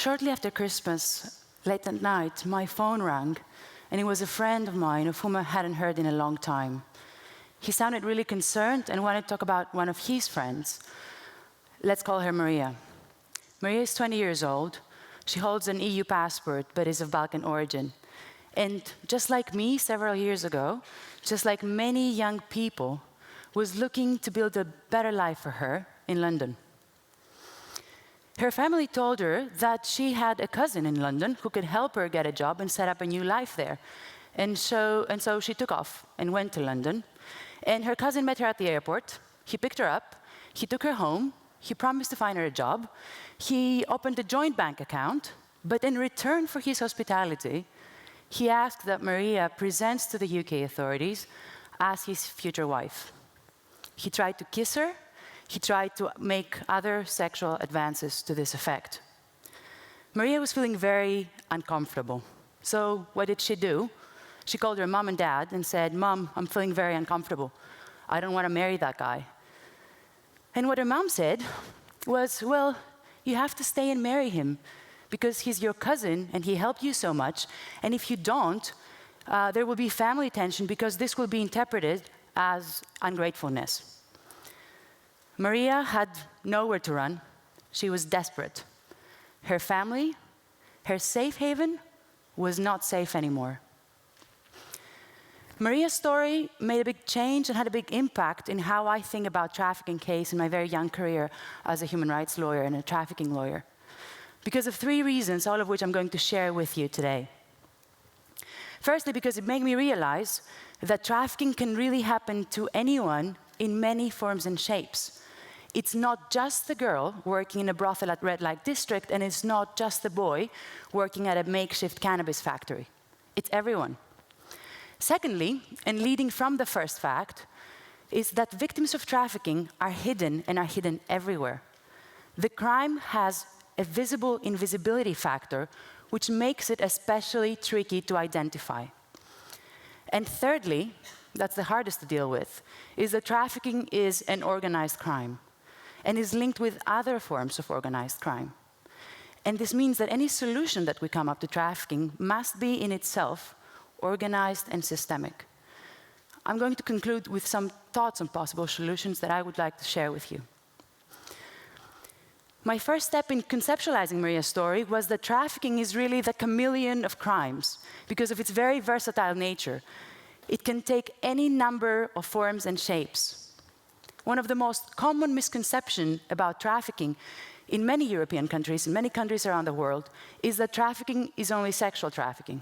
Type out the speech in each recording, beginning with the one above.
Shortly after Christmas, late at night, my phone rang, and it was a friend of mine of whom I hadn't heard in a long time. He sounded really concerned and wanted to talk about one of his friends. Let's call her Maria. Maria is 20 years old. She holds an EU passport, but is of Balkan origin. And just like me several years ago, just like many young people, was looking to build a better life for her in London. Her family told her that she had a cousin in London who could help her get a job and set up a new life there. And so she took off and went to London. And her cousin met her at the airport. He picked her up. He took her home. He promised to find her a job. He opened a joint bank account. But in return for his hospitality, he asked that Maria presents to the UK authorities as his future wife. He tried to kiss her. He tried to make other sexual advances to this effect. Maria was feeling very uncomfortable. So what did she do? She called her mom and dad and said, "Mom, I'm feeling very uncomfortable. I don't want to marry that guy." And what her mom said was, "Well, you have to stay and marry him because he's your cousin and he helped you so much. And if you don't, there will be family tension because this will be interpreted as ungratefulness." Maria had nowhere to run. She was desperate. Her family, her safe haven, was not safe anymore. Maria's story made a big change and had a big impact in how I think about trafficking case in my very young career as a human rights lawyer and a trafficking lawyer. Because of three reasons, all of which I'm going to share with you today. Firstly, because it made me realize that trafficking can really happen to anyone in many forms and shapes. It's not just the girl working in a brothel at red light district, and it's not just the boy working at a makeshift cannabis factory. It's everyone. Secondly, and leading from the first fact, is that victims of trafficking are hidden and are hidden everywhere. The crime has a visible invisibility factor, which makes it especially tricky to identify. And thirdly, that's the hardest to deal with, is that trafficking is an organized crime and is linked with other forms of organized crime. And this means that any solution that we come up to trafficking must be in itself organized and systemic. I'm going to conclude with some thoughts on possible solutions that I would like to share with you. My first step in conceptualizing Maria's story was that trafficking is really the chameleon of crimes because of its very versatile nature. It can take any number of forms and shapes. One of the most common misconceptions about trafficking in many European countries, in many countries around the world, is that trafficking is only sexual trafficking.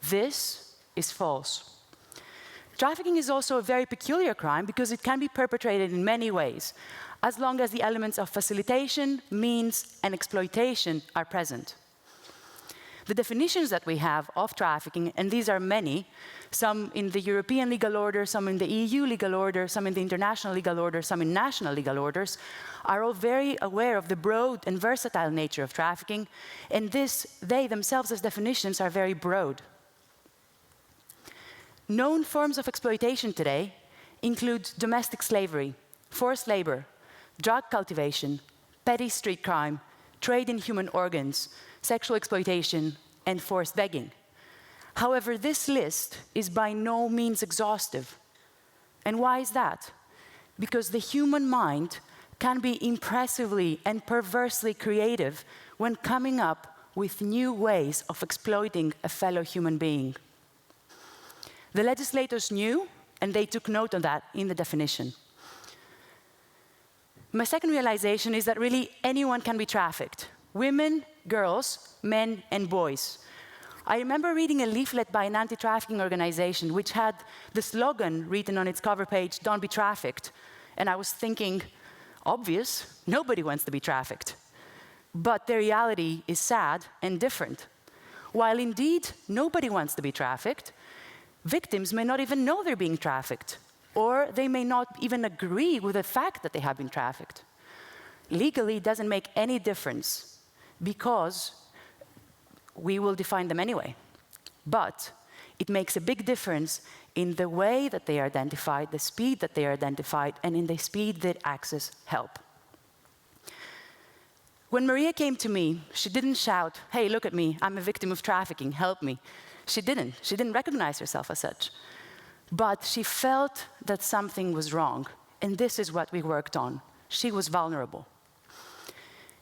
This is false. Trafficking is also a very peculiar crime because it can be perpetrated in many ways, as long as the elements of facilitation, means, and exploitation are present. The definitions that we have of trafficking, and these are many, some in the European legal order, some in the EU legal order, some in the international legal order, some in national legal orders, are all very aware of the broad and versatile nature of trafficking, and they themselves as definitions are very broad. Known forms of exploitation today include domestic slavery, forced labor, drug cultivation, petty street crime, trade in human organs, sexual exploitation, and forced begging. However, this list is by no means exhaustive. And why is that? Because the human mind can be impressively and perversely creative when coming up with new ways of exploiting a fellow human being. The legislators knew, and they took note of that in the definition. My second realization is that really anyone can be trafficked. Women, girls, men, and boys. I remember reading a leaflet by an anti-trafficking organization which had the slogan written on its cover page, "Don't be trafficked." And I was thinking, obvious, nobody wants to be trafficked. But the reality is sad and different. While indeed nobody wants to be trafficked, victims may not even know they're being trafficked, or they may not even agree with the fact that they have been trafficked. Legally, it doesn't make any difference because we will define them anyway. But it makes a big difference in the way that they are identified, the speed that they are identified, and in the speed that access help. When Maria came to me, she didn't shout, "Hey, look at me, I'm a victim of trafficking, help me." She didn't recognize herself as such. But she felt that something was wrong, and this is what we worked on. She was vulnerable.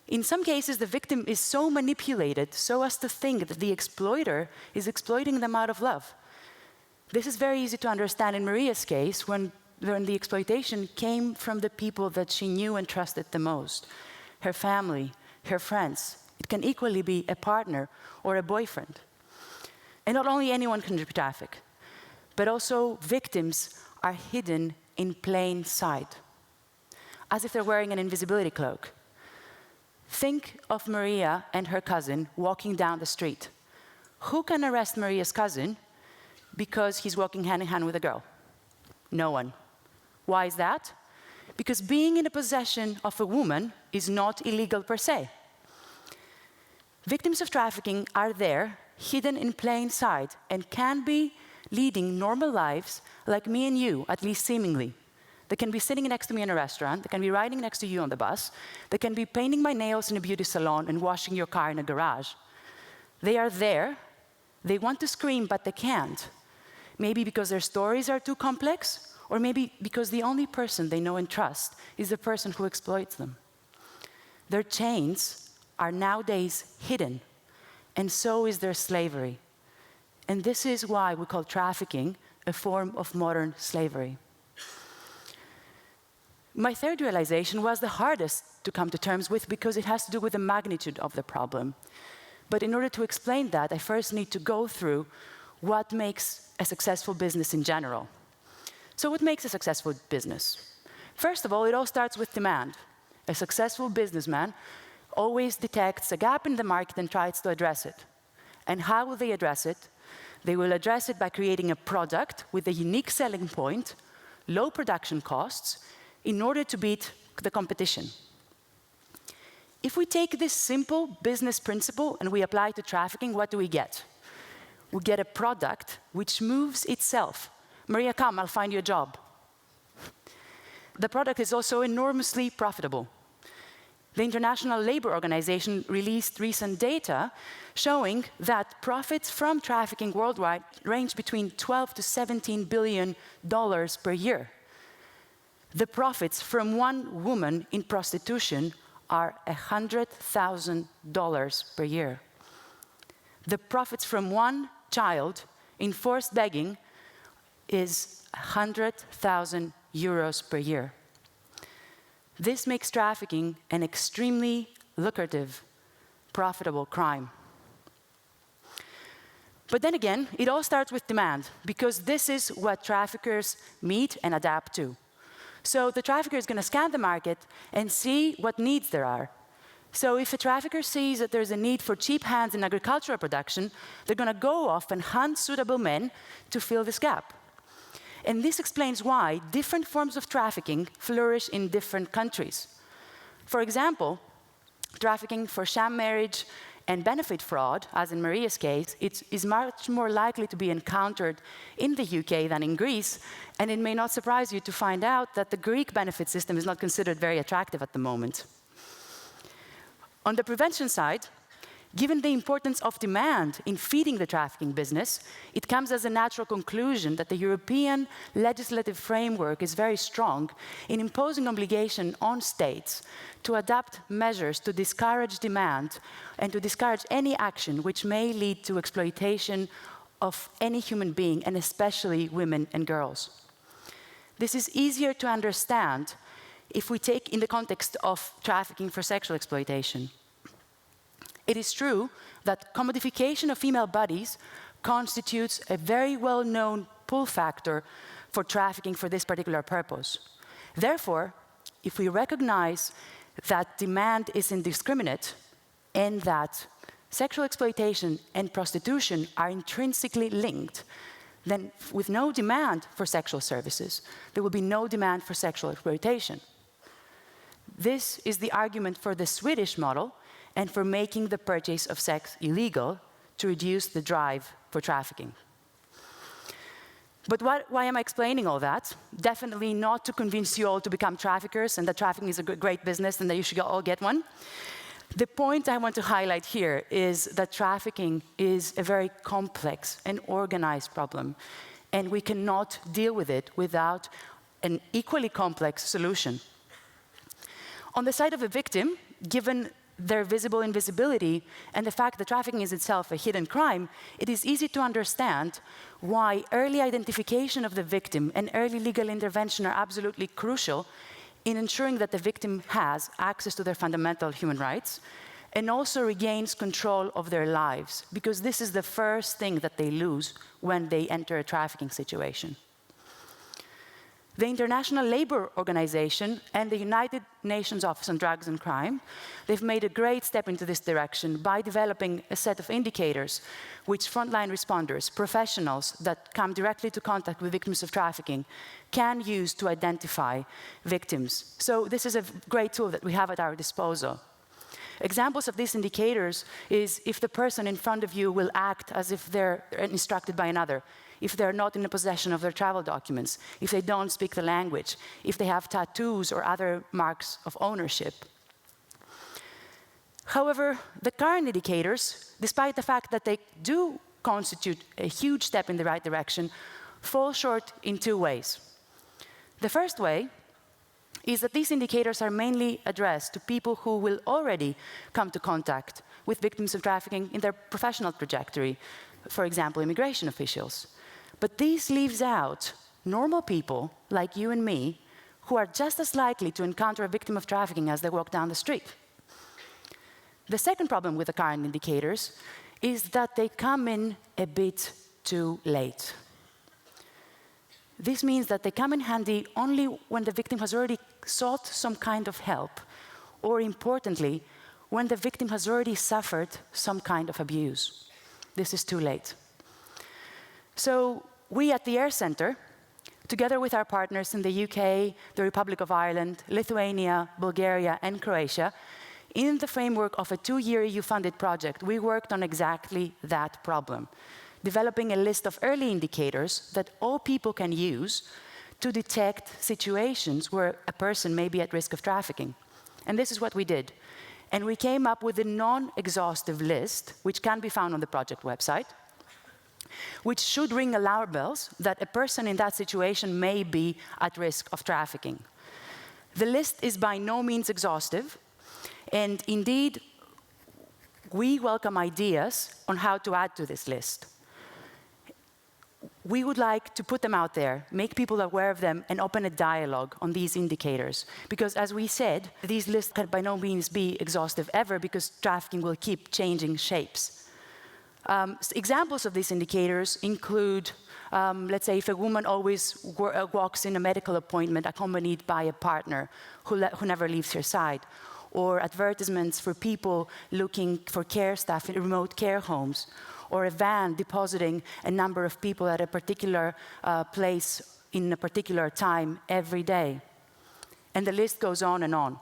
In some cases, the victim is so manipulated so as to think that the exploiter is exploiting them out of love. This is very easy to understand in Maria's case when the exploitation came from the people that she knew and trusted the most. Her family, her friends. It can equally be a partner or a boyfriend. And not only anyone can traffic, but also victims are hidden in plain sight, as if they're wearing an invisibility cloak. Think of Maria and her cousin walking down the street. Who can arrest Maria's cousin because he's walking hand in hand with a girl? No one. Why is that? Because being in the possession of a woman is not illegal per se. Victims of trafficking are there, hidden in plain sight, and can be leading normal lives like me and you, at least seemingly. They can be sitting next to me in a restaurant, they can be riding next to you on the bus, they can be painting my nails in a beauty salon and washing your car in a garage. They are there, they want to scream, but they can't. Maybe because their stories are too complex, or maybe because the only person they know and trust is the person who exploits them. Their chains are nowadays hidden, and so is their slavery. And this is why we call trafficking a form of modern slavery. My third realization was the hardest to come to terms with because it has to do with the magnitude of the problem. But in order to explain that, I first need to go through what makes a successful business in general. So what makes a successful business? First of all, it all starts with demand. A successful businessman always detects a gap in the market and tries to address it. And how will they address it? They will address it by creating a product with a unique selling point, low production costs, in order to beat the competition. If we take this simple business principle and we apply it to trafficking, what do we get? We get a product which moves itself. Maria, come, I'll find you a job. The product is also enormously profitable. The International Labour Organization released recent data showing that profits from trafficking worldwide range between $12 to $17 billion per year. The profits from one woman in prostitution are $100,000 per year. The profits from one child in forced begging is 100,000 euros per year. This makes trafficking an extremely lucrative, profitable crime. But then again, it all starts with demand, because this is what traffickers meet and adapt to. So the trafficker is going to scan the market and see what needs there are. So if a trafficker sees that there's a need for cheap hands in agricultural production, they're going to go off and hunt suitable men to fill this gap. And this explains why different forms of trafficking flourish in different countries. For example, trafficking for sham marriage and benefit fraud, as in Maria's case, it is much more likely to be encountered in the UK than in Greece, and it may not surprise you to find out that the Greek benefit system is not considered very attractive at the moment. On the prevention side, given the importance of demand in feeding the trafficking business, it comes as a natural conclusion that the European legislative framework is very strong in imposing obligation on states to adopt measures to discourage demand and to discourage any action which may lead to exploitation of any human being, and especially women and girls. This is easier to understand if we take in the context of trafficking for sexual exploitation. It is true that commodification of female bodies constitutes a very well-known pull factor for trafficking for this particular purpose. Therefore, if we recognize that demand is indiscriminate and that sexual exploitation and prostitution are intrinsically linked, then with no demand for sexual services, there will be no demand for sexual exploitation. This is the argument for the Swedish model and for making the purchase of sex illegal to reduce the drive for trafficking. But why am I explaining all that? Definitely not to convince you all to become traffickers and that trafficking is a great business and that you should all get one. The point I want to highlight here is that trafficking is a very complex and organized problem, and we cannot deal with it without an equally complex solution. On the side of a victim, given their visible invisibility and the fact that trafficking is itself a hidden crime, it is easy to understand why early identification of the victim and early legal intervention are absolutely crucial in ensuring that the victim has access to their fundamental human rights and also regains control of their lives, because this is the first thing that they lose when they enter a trafficking situation. The International Labour Organization and the United Nations Office on Drugs and Crime, they've made a great step into this direction by developing a set of indicators which frontline responders, professionals that come directly to contact with victims of trafficking, can use to identify victims. So this is a great tool that we have at our disposal. Examples of these indicators is if the person in front of you will act as if they're instructed by another, if they're not in the possession of their travel documents, if they don't speak the language, if they have tattoos or other marks of ownership. However, the current indicators, despite the fact that they do constitute a huge step in the right direction, fall short in two ways. The first way is that these indicators are mainly addressed to people who will already come to contact with victims of trafficking in their professional trajectory, for example, immigration officials. But this leaves out normal people like you and me who are just as likely to encounter a victim of trafficking as they walk down the street. The second problem with the current indicators is that they come in a bit too late. This means that they come in handy only when the victim has already sought some kind of help, or importantly, when the victim has already suffered some kind of abuse. This is too late. So we at the AIR Centre, together with our partners in the UK, the Republic of Ireland, Lithuania, Bulgaria, and Croatia, in the framework of a 2-year EU-funded project, we worked on exactly that problem, developing a list of early indicators that all people can use to detect situations where a person may be at risk of trafficking. And this is what we did. And we came up with a non-exhaustive list, which can be found on the project website, which should ring alarm bells that a person in that situation may be at risk of trafficking. The list is by no means exhaustive, and indeed, we welcome ideas on how to add to this list. We would like to put them out there, make people aware of them, and open a dialogue on these indicators. Because as we said, these lists can by no means be exhaustive ever, because trafficking will keep changing shapes. Examples of these indicators include, let's say, if a woman always walks in a medical appointment accompanied by a partner who never leaves her side, or advertisements for people looking for care staff in remote care homes, or a van depositing a number of people at a particular place in a particular time every day. And the list goes on and on.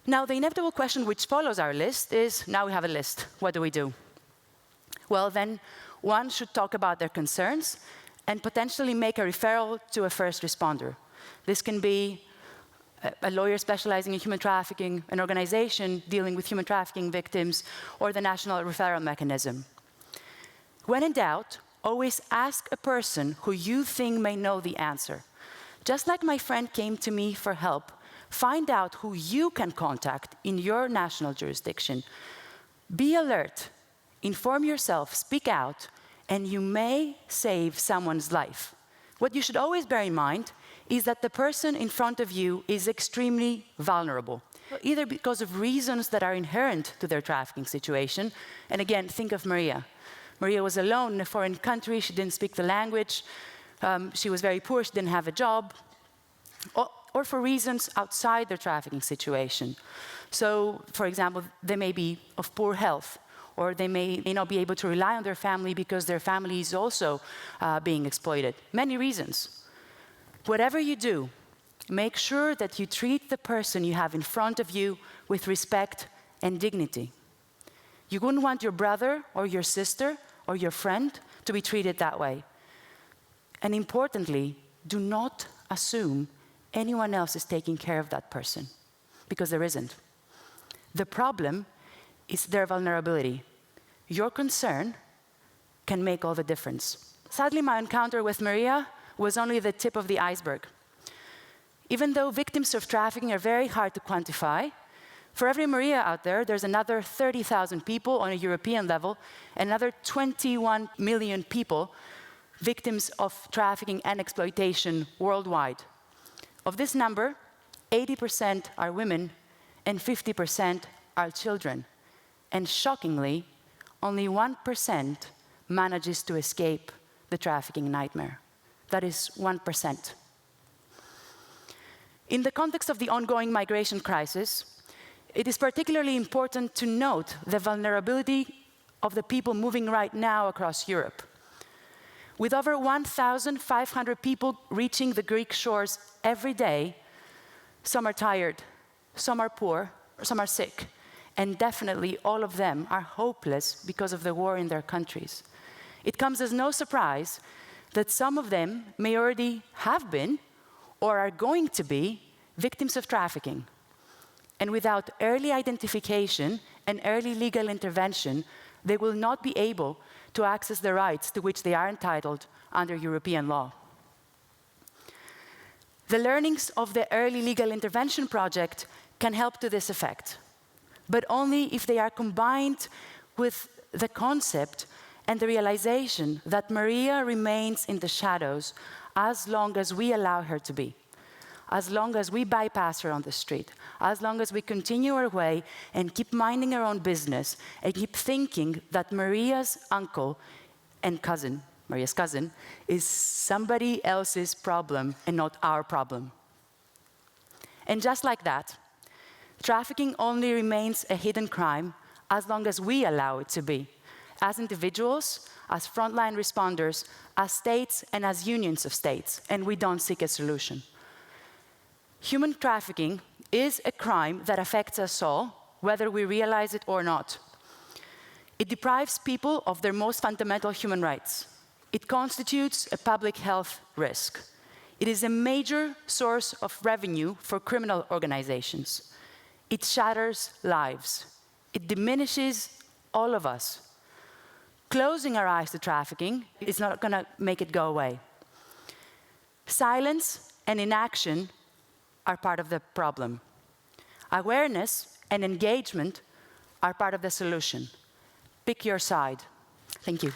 Now, the inevitable question which follows our list is, now we have a list, what do we do? Well, then, one should talk about their concerns and potentially make a referral to a first responder. This can be a lawyer specializing in human trafficking, an organization dealing with human trafficking victims, or the national referral mechanism. When in doubt, always ask a person who you think may know the answer. Just like my friend came to me for help, find out who you can contact in your national jurisdiction. Be alert, inform yourself, speak out, and you may save someone's life. What you should always bear in mind is that the person in front of you is extremely vulnerable, either because of reasons that are inherent to their trafficking situation. And again, think of Maria. Maria was alone in a foreign country, she didn't speak the language, she was very poor, she didn't have a job, or for reasons outside their trafficking situation. So, for example, they may be of poor health, or they may not be able to rely on their family because their family is also being exploited. Many reasons. Whatever you do, make sure that you treat the person you have in front of you with respect and dignity. You wouldn't want your brother or your sister or your friend to be treated that way. And importantly, do not assume anyone else is taking care of that person, because there isn't. The problem is their vulnerability. Your concern can make all the difference. Sadly, my encounter with Maria was only the tip of the iceberg. Even though victims of trafficking are very hard to quantify, for every Maria out there, there's another 30,000 people on a European level, and another 21 million people victims of trafficking and exploitation worldwide. Of this number, 80% are women and 50% are children. And shockingly, only 1% manages to escape the trafficking nightmare. That is 1%. In the context of the ongoing migration crisis, it is particularly important to note the vulnerability of the people moving right now across Europe. With over 1,500 people reaching the Greek shores every day, some are tired, some are poor, some are sick, and definitely all of them are hopeless because of the war in their countries. It comes as no surprise that some of them may already have been or are going to be victims of trafficking. And without early identification and early legal intervention, they will not be able to access the rights to which they are entitled under European law. The learnings of the early legal intervention project can help to this effect, but only if they are combined with the concept and the realization that Maria remains in the shadows as long as we allow her to be, as long as we bypass her on the street, as long as we continue our way and keep minding our own business and keep thinking that Maria's uncle and cousin, Maria's cousin, is somebody else's problem and not our problem. And just like that, trafficking only remains a hidden crime as long as we allow it to be, as individuals, as frontline responders, as states, and as unions of states, and we don't seek a solution. Human trafficking is a crime that affects us all, whether we realize it or not. It deprives people of their most fundamental human rights. It constitutes a public health risk. It is a major source of revenue for criminal organizations. It shatters lives. It diminishes all of us. Closing our eyes to trafficking is not going to make it go away. Silence and inaction are part of the problem. Awareness and engagement are part of the solution. Pick your side. Thank you.